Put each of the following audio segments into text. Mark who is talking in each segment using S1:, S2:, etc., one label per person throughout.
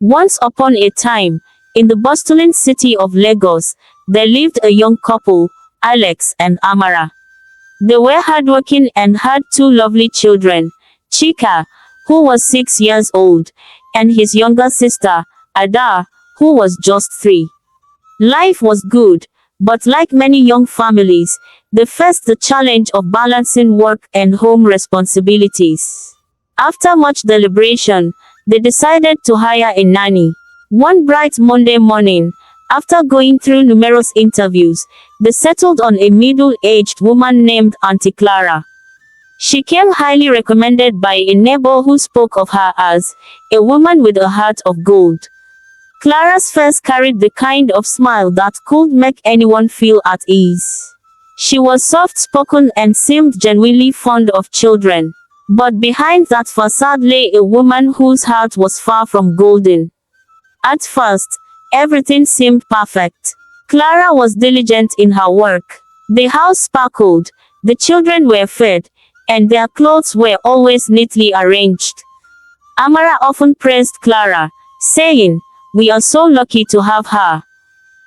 S1: Once upon a time, in the bustling city of Lagos, there lived a young couple, Alex and Amara. They were hardworking and had two lovely children, Chika, who was 6 years old, and his younger sister, Ada, who was just 3. Life was good, but like many young families, they faced the challenge of balancing work and home responsibilities. After much deliberation, they decided to hire a nanny. One bright Monday morning, after going through numerous interviews, they settled on a middle-aged woman named Auntie Clara. She came highly recommended by a neighbor who spoke of her as a woman with a heart of gold. Clara's face carried the kind of smile that could make anyone feel at ease. She was soft-spoken and seemed genuinely fond of children. But behind that facade lay a woman whose heart was far from golden. At first, everything seemed perfect. Clara was diligent in her work. The house sparkled, the children were fed, and their clothes were always neatly arranged. Amara often praised Clara, saying, "We are so lucky to have her."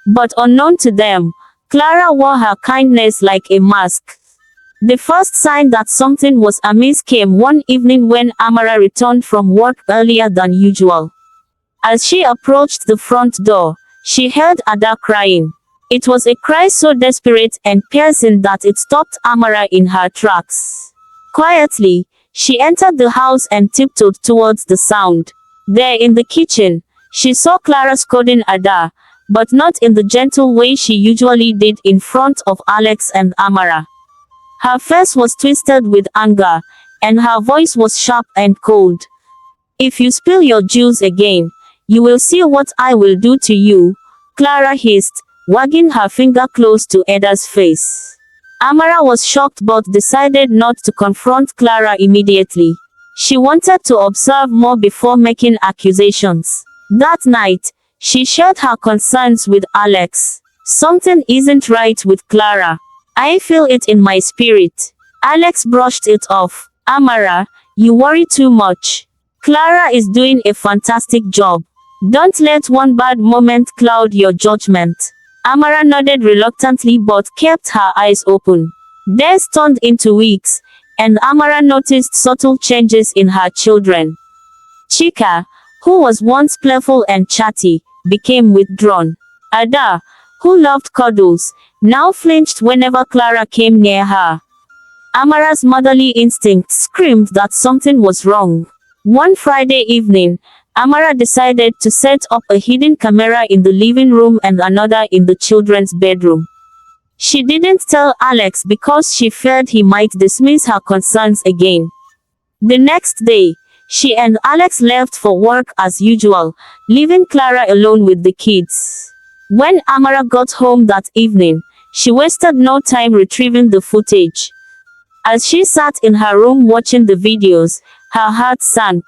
S1: But unknown to them, Clara wore her kindness like a mask. The first sign that something was amiss came one evening when Amara returned from work earlier than usual. As she approached the front door, she heard Ada crying. It was a cry so desperate and piercing that it stopped Amara in her tracks. Quietly, she entered the house and tiptoed towards the sound. There in the kitchen, she saw Clara scolding Ada, but not in the gentle way she usually did in front of Alex and Amara. Her face was twisted with anger, and her voice was sharp and cold. "If you spill your juice again, you will see what I will do to you," Clara hissed, wagging her finger close to Ada's face. Amara was shocked but decided not to confront Clara immediately. She wanted to observe more before making accusations. That night, she shared her concerns with Alex. "Something isn't right with Clara. I feel it in my spirit." Alex brushed it off. "Amara, you worry too much. Clara is doing a fantastic job. Don't let one bad moment cloud your judgment." Amara nodded reluctantly but kept her eyes open. Days turned into weeks, and Amara noticed subtle changes in her children. Chika, who was once playful and chatty, became withdrawn. Ada, who loved cuddles, now flinched whenever Clara came near her. Amara's motherly instinct screamed that something was wrong. One Friday evening, Amara decided to set up a hidden camera in the living room and another in the children's bedroom. She didn't tell Alex because she feared he might dismiss her concerns again. The next day, she and Alex left for work as usual, leaving Clara alone with the kids. When Amara got home that evening, she wasted no time retrieving the footage. As she sat in her room watching the videos, her heart sank.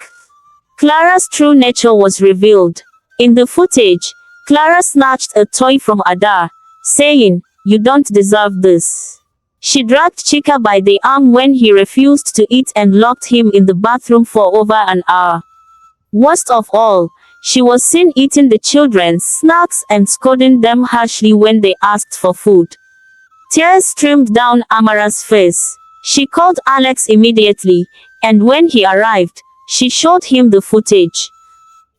S1: Clara's true nature was revealed. In the footage, Clara snatched a toy from Ada, saying, "You don't deserve this." She dragged Chika by the arm when he refused to eat and locked him in the bathroom for over an hour. Worst of all, she was seen eating the children's snacks and scolding them harshly when they asked for food. Tears streamed down Amara's face. She called Alex immediately, and when he arrived, she showed him the footage.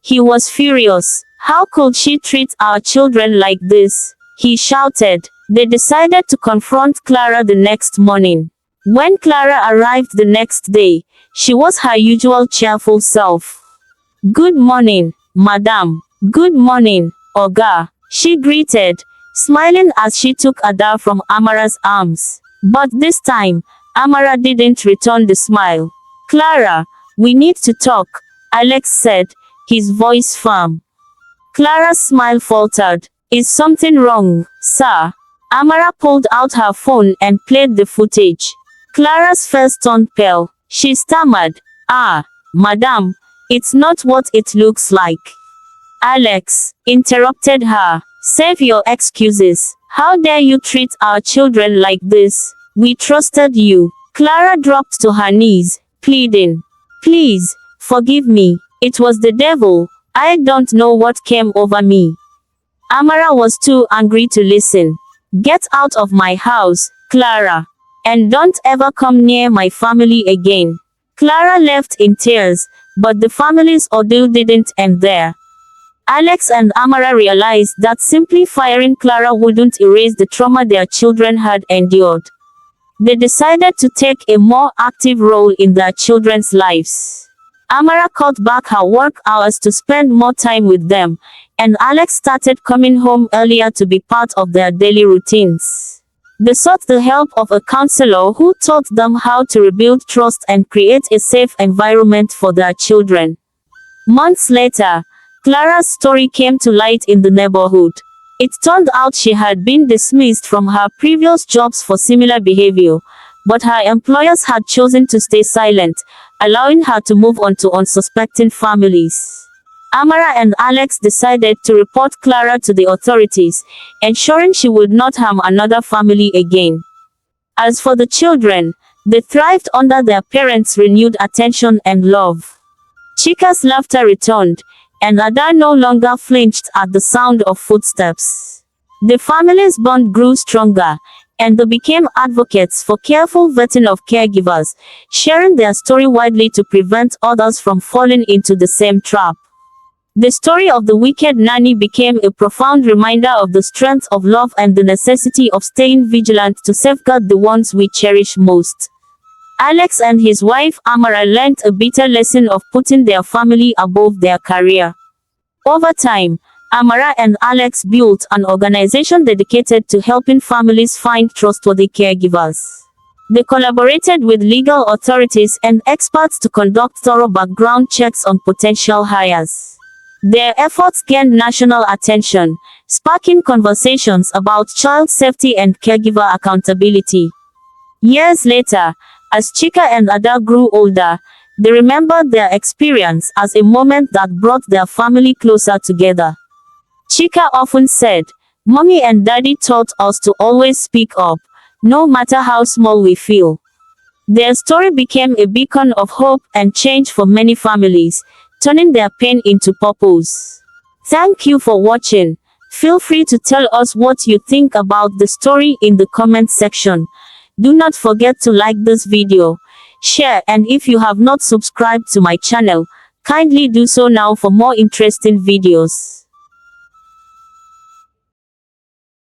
S1: He was furious. "How could she treat our children like this?" he shouted. They decided to confront Clara the next morning. When Clara arrived the next day, she was her usual cheerful self. "Good morning, madam. Good morning, Oga," she greeted, smiling as she took Ada from Amara's arms. But this time, Amara didn't return the smile. "Clara, we need to talk," Alex said, his voice firm. Clara's smile faltered. "Is something wrong, sir?" Amara pulled out her phone and played the footage. Clara's face turned pale. She stammered, Madam, it's not what it looks like." Alex interrupted her. "Save your excuses. How dare you treat our children like this? We trusted you." Clara dropped to her knees, pleading, "Please, forgive me. It was the devil, I don't know what came over me. Amara was too angry to listen. Get out of my house, Clara. And don't ever come near my family again. Clara left in tears, but the family's ordeal didn't end there. Alex and Amara realized that simply firing Clara wouldn't erase the trauma their children had endured. They decided to take a more active role in their children's lives. Amara cut back her work hours to spend more time with them, and Alex started coming home earlier to be part of their daily routines. They sought the help of a counselor who taught them how to rebuild trust and create a safe environment for their children. Months later, Clara's story came to light in the neighborhood. It turned out she had been dismissed from her previous jobs for similar behavior, but her employers had chosen to stay silent, allowing her to move on to unsuspecting families. Amara and Alex decided to report Clara to the authorities, ensuring she would not harm another family again. As for the children, they thrived under their parents' renewed attention and love. Chika's laughter returned, and Ada no longer flinched at the sound of footsteps. The family's bond grew stronger, and they became advocates for careful vetting of caregivers, sharing their story widely to prevent others from falling into the same trap. The story of the wicked nanny became a profound reminder of the strength of love and the necessity of staying vigilant to safeguard the ones we cherish most. Alex and his wife Amara learned a bitter lesson of putting their family above their career. Over time, Amara and Alex built an organization dedicated to helping families find trustworthy caregivers. They collaborated with legal authorities and experts to conduct thorough background checks on potential hires. Their efforts gained national attention, sparking conversations about child safety and caregiver accountability. Years later, as Chika and Ada grew older, they remembered their experience as a moment that brought their family closer together. Chika often said, "Mommy and Daddy taught us to always speak up, no matter how small we feel." Their story became a beacon of hope and change for many families, turning their pain into purpose. Thank you for watching. Feel free to tell us what you think about the story in the comment section. Do not forget to like this video, share, and if you have not subscribed to my channel, kindly do so now for more interesting videos.